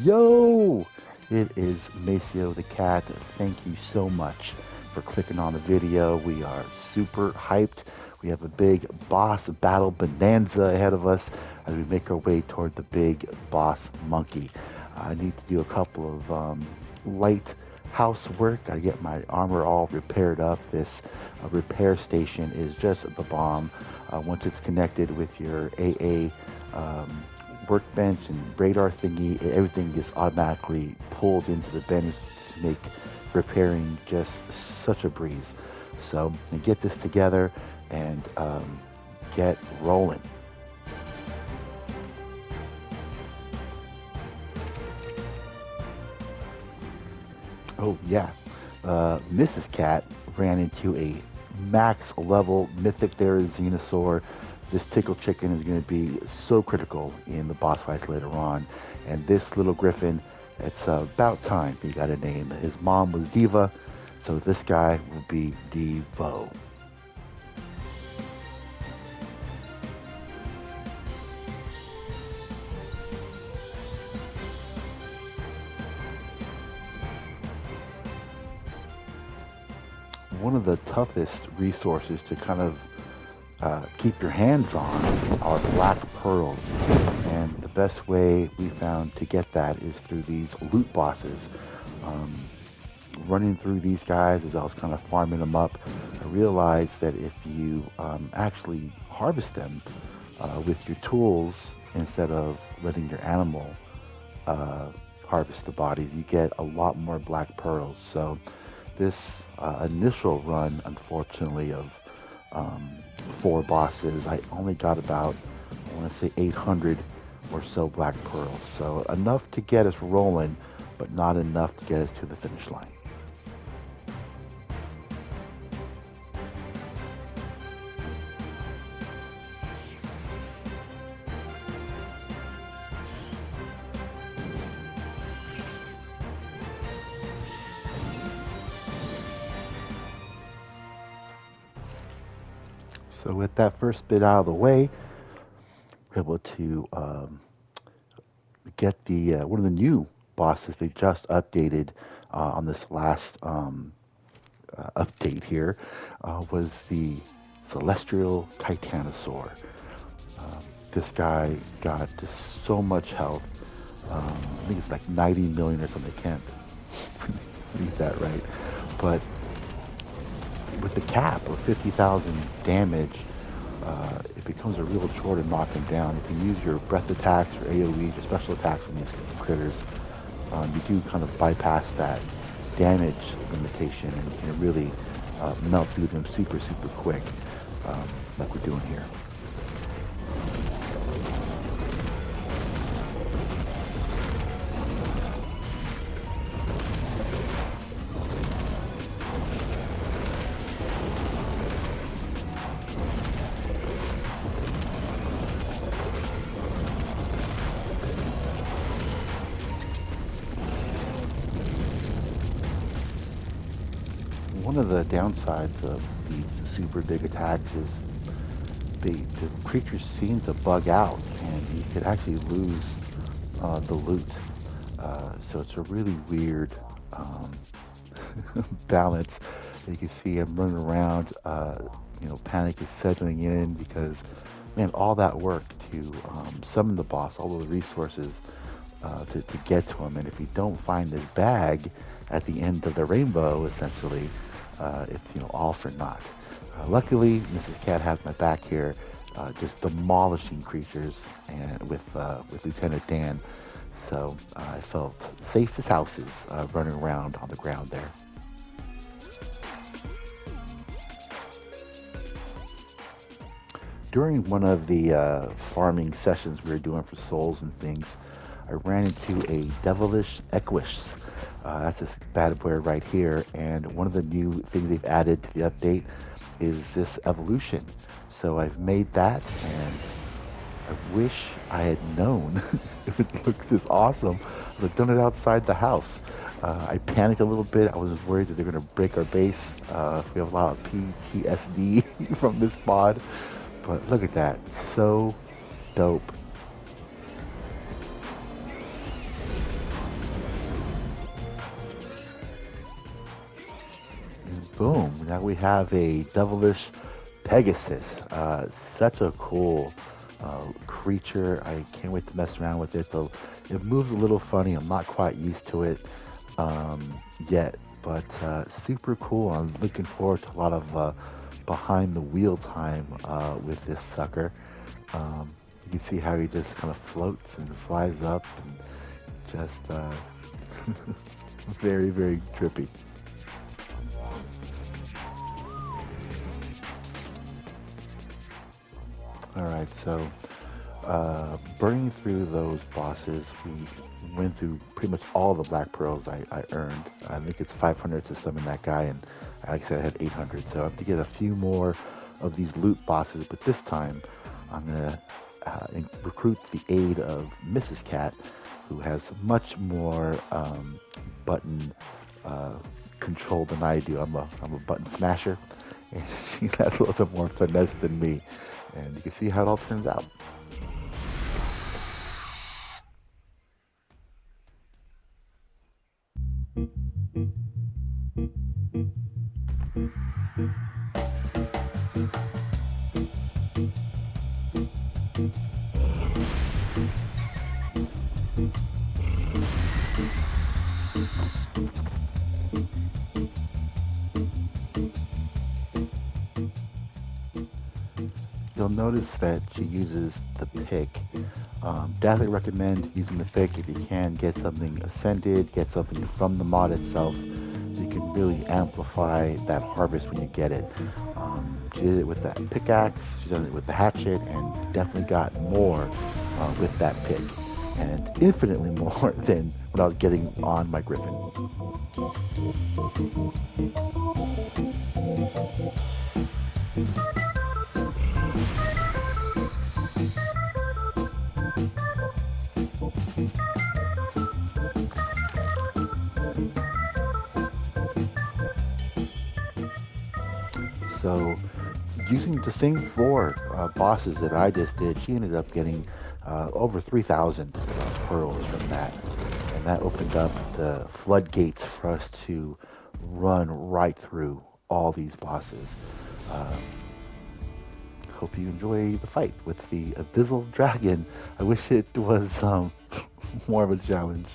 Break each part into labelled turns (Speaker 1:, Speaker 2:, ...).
Speaker 1: Yo! It is Maceo the Cat. Thank you so much for clicking on the video. We are super hyped. We have a big boss battle bonanza ahead of us as we make our way toward the big boss monkey. I need to do a couple of light housework. I get my armor all repaired up. This repair station is just the bomb. Once it's connected with your AA workbench and radar thingy, everything gets automatically pulled into the bench to make repairing just such a breeze. So get this together and get rolling. Oh yeah, Mrs. Cat ran into a max level mythic Titanosaur. This tickle chicken is going to be so critical in the boss fights later on. And this little griffin, it's about time he got a name. His mom was Diva, so this guy will be Devo. One of the toughest resources to kind of keep your hands on are black pearls, and the best way we found to get that is through these loot bosses. Running through these guys as I was kind of farming them up, I realized that if you actually harvest them with your tools instead of letting your animal harvest the bodies, you get a lot more black pearls. So this initial run, unfortunately, of 4 bosses, I only got about, I want to say 800 or so black pearls. So enough to get us rolling, but not enough to get us to the finish line. So with that first bit out of the way, we're able to get the one of the new bosses they just updated on this last update here was the Celestial Titanosaur. This guy got just so much health. I think it's like 90 million or something. I can't read that right, but with the cap of 50,000 damage, it becomes a real chore to knock him down. You can use your breath attacks or AoE, your special attacks on these critters. You do kind of bypass that damage limitation, and you can really melt through them super quick, like we're doing here. One of the downsides of these super big attacks is the creatures seem to bug out, and you could actually lose the loot. So it's a really weird balance. You can see I'm running around, panic is settling in because, man, all that work to summon the boss, all those resources to get to him, and if you don't find this bag at the end of the rainbow, essentially, it's all for naught. Luckily, Mrs. Cat has my back here, just demolishing creatures, and with Lieutenant Dan, so I felt safe as houses running around on the ground there. During one of the farming sessions we were doing for souls and things, I ran into a Devilish Equish. That's this bad boy right here, and one of the new things they've added to the update is this evolution. So I've made that, and I wish I had known if it looks this awesome. I've done it outside the house. I panicked a little bit. I was worried that they're going to break our base. We have a lot of PTSD from this mod, but look at that. So dope. boom, now we have a Devilish Pegasus. Such a cool creature. I can't wait to mess around with it. So it moves a little funny. I'm not quite used to it yet, but super cool. I'm looking forward to a lot of behind the wheel time with this sucker. You can see how he just kind of floats and flies up and just very, very trippy. Alright, so burning through those bosses, we went through pretty much all the black pearls I earned. I think it's 500 to summon that guy, and like I said, I had 800, so I have to get a few more of these loot bosses, but this time I'm going to recruit the aid of Mrs. Cat, who has much more button control than I do. I'm a button smasher, and she has a little bit more finesse than me. And you can see how it all turns out. You'll notice that she uses the pick. Definitely recommend using the pick if you can. Get something ascended, get something from the mod itself, so you can really amplify that harvest when you get it. She did it with that pickaxe, she did it with the hatchet, and definitely got more with that pick, and infinitely more than what I was getting on my Griffin. So, using the same 4 bosses that I just did, she ended up getting over 3,000 pearls from that. And that opened up the floodgates for us to run right through all these bosses. Hope you enjoy the fight with the Abyssal Dragon. I wish it was more of a challenge.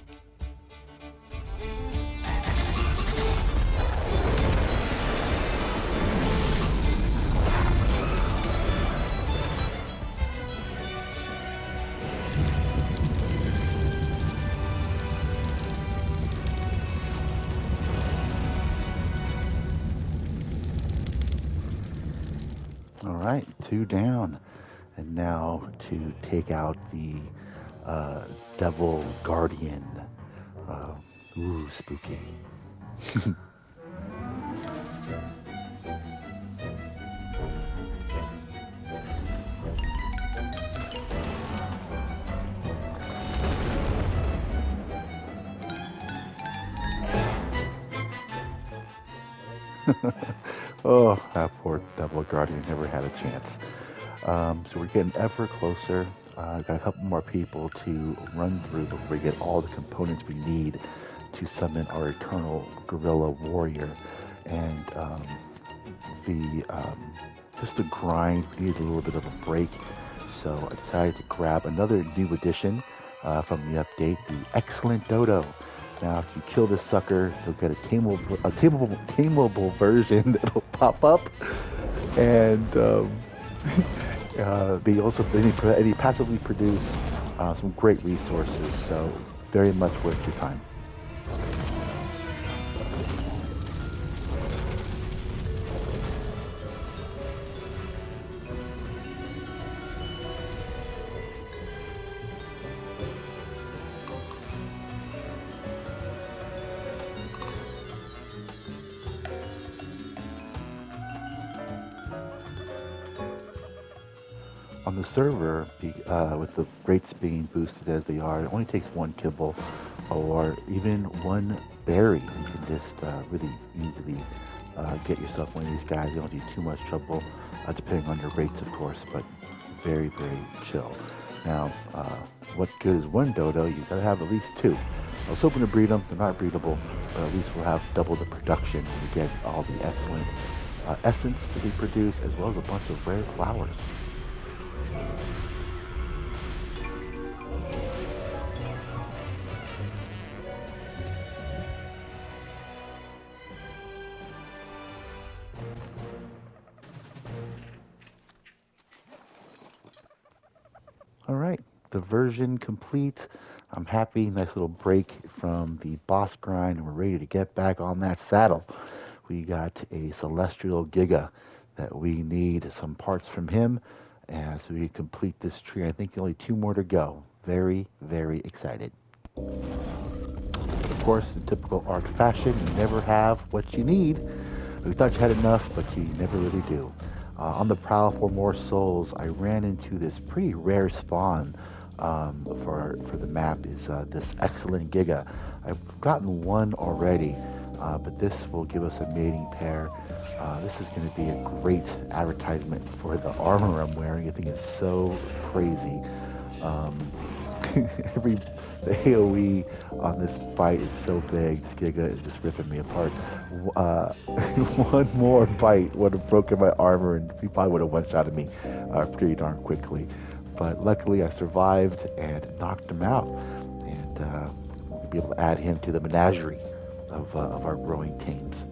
Speaker 1: All right, 2 down. And now to take out the Devil Guardian. Ooh, spooky. Oh, that poor Devil Guardian never had a chance. So we're getting ever closer. Got a couple more people to run through before we get all the components we need to summon our Eternal Gorilla Warrior. And just the grind, we needed a little bit of a break. So I decided to grab another new addition from the update, the Excellent Dodo. Now, if you kill this sucker, you'll get a tameable version that'll pop up, and they passively produce some great resources. So, very much worth your time. On the server, with the rates being boosted as they are, it only takes 1 kibble or even 1 berry. You can just really easily get yourself one of these guys. You don't need too much trouble, depending on your rates, of course, but very, very chill. Now, what good is 1 dodo? You gotta have at least 2. I was hoping to breed them. They're not breedable, but at least we'll have double the production to get all the excellent essence that we produce, as well as a bunch of rare flowers. All right, diversion complete. I'm happy. Nice little break from the boss grind, and we're ready to get back on that saddle. We got a celestial Giga that we need some parts from him as we complete this tree. I think only 2 more to go. Very, very excited. Of course, in typical Ark fashion, you never have what you need. We thought you had enough, but you never really do. On the prowl for more souls, I ran into this pretty rare spawn for the map. Is this excellent Giga. I've gotten one already, but this will give us a mating pair. This is going to be a great advertisement for the armor I'm wearing. I think it's so crazy. The AoE on this fight is so big. This Giga is just ripping me apart. One more bite would have broken my armor, and he probably would have one-shotted me pretty darn quickly. But luckily I survived and knocked him out, and we'll be able to add him to the menagerie of our growing tames.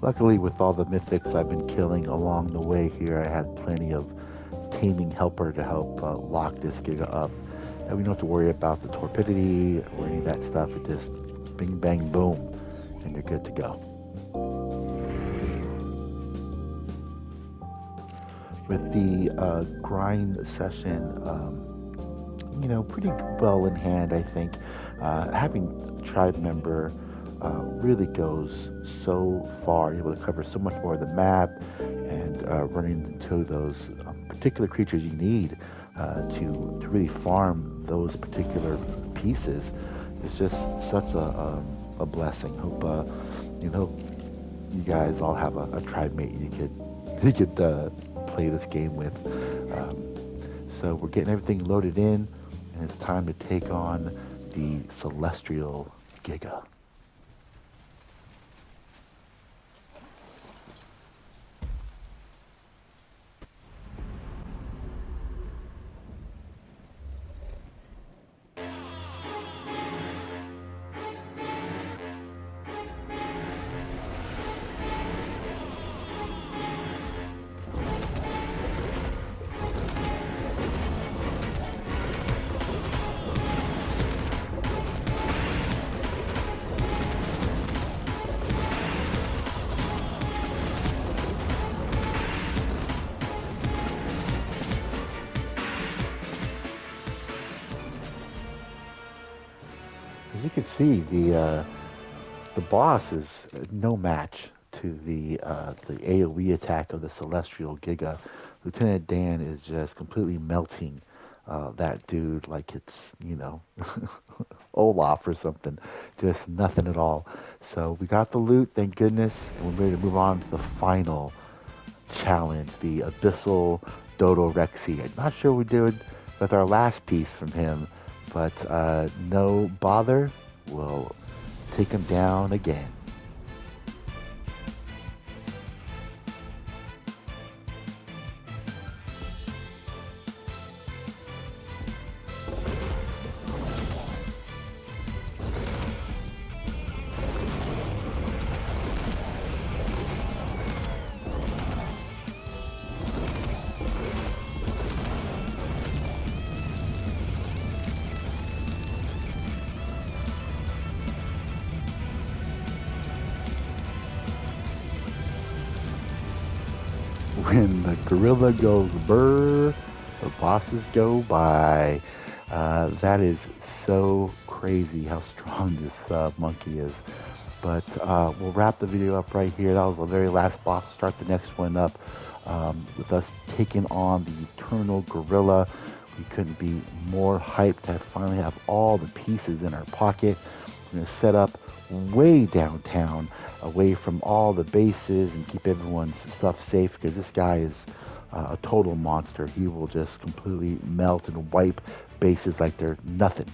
Speaker 1: Luckily, with all the mythics I've been killing along the way here, I had plenty of Taming helper to help lock this Giga up. And we don't have to worry about the torpidity or any of that stuff. It just bing, bang, boom, and you're good to go. With the grind session, pretty well in hand, I think. Having a tribe member really goes so far. You're able to cover so much more of the map, and running into those particular creatures you need to really farm those particular pieces is just such a blessing. Hope you guys all have a tribe mate you could play this game with. So we're getting everything loaded in, and it's time to take on the celestial Giga. As you can see, the boss is no match to the AoE attack of the celestial Giga. Lieutenant Dan is just completely melting that dude like it's, Olaf or something. Just nothing at all. So we got the loot, thank goodness, and we're ready to move on to the final challenge, the Abyssal DodoRexy. I'm not sure we did with our last piece from him, but no bother, we'll take him down again. When the gorilla goes brr, The bosses go by. That is so crazy how strong this monkey is. But we'll wrap the video up right here. That was the very last boss. Start the next one up with us taking on the Eternal Gorilla. We couldn't be more hyped to finally have all the pieces in our pocket. We're going to set up way downtown, away from all the bases, and keep everyone's stuff safe, because this guy is a total monster. He will just completely melt and wipe bases like they're nothing.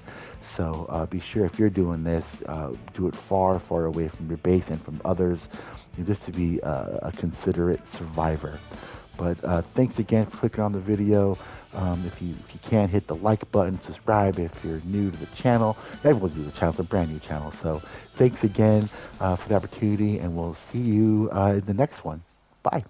Speaker 1: So be sure, if you're doing this, do it far, far away from your base and from others, just to be a considerate survivor. But thanks again for clicking on the video. If you can, hit the like button, subscribe if you're new to the channel. Everyone's new to the channel, it's a brand new channel. So thanks again for the opportunity, and we'll see you in the next one. Bye.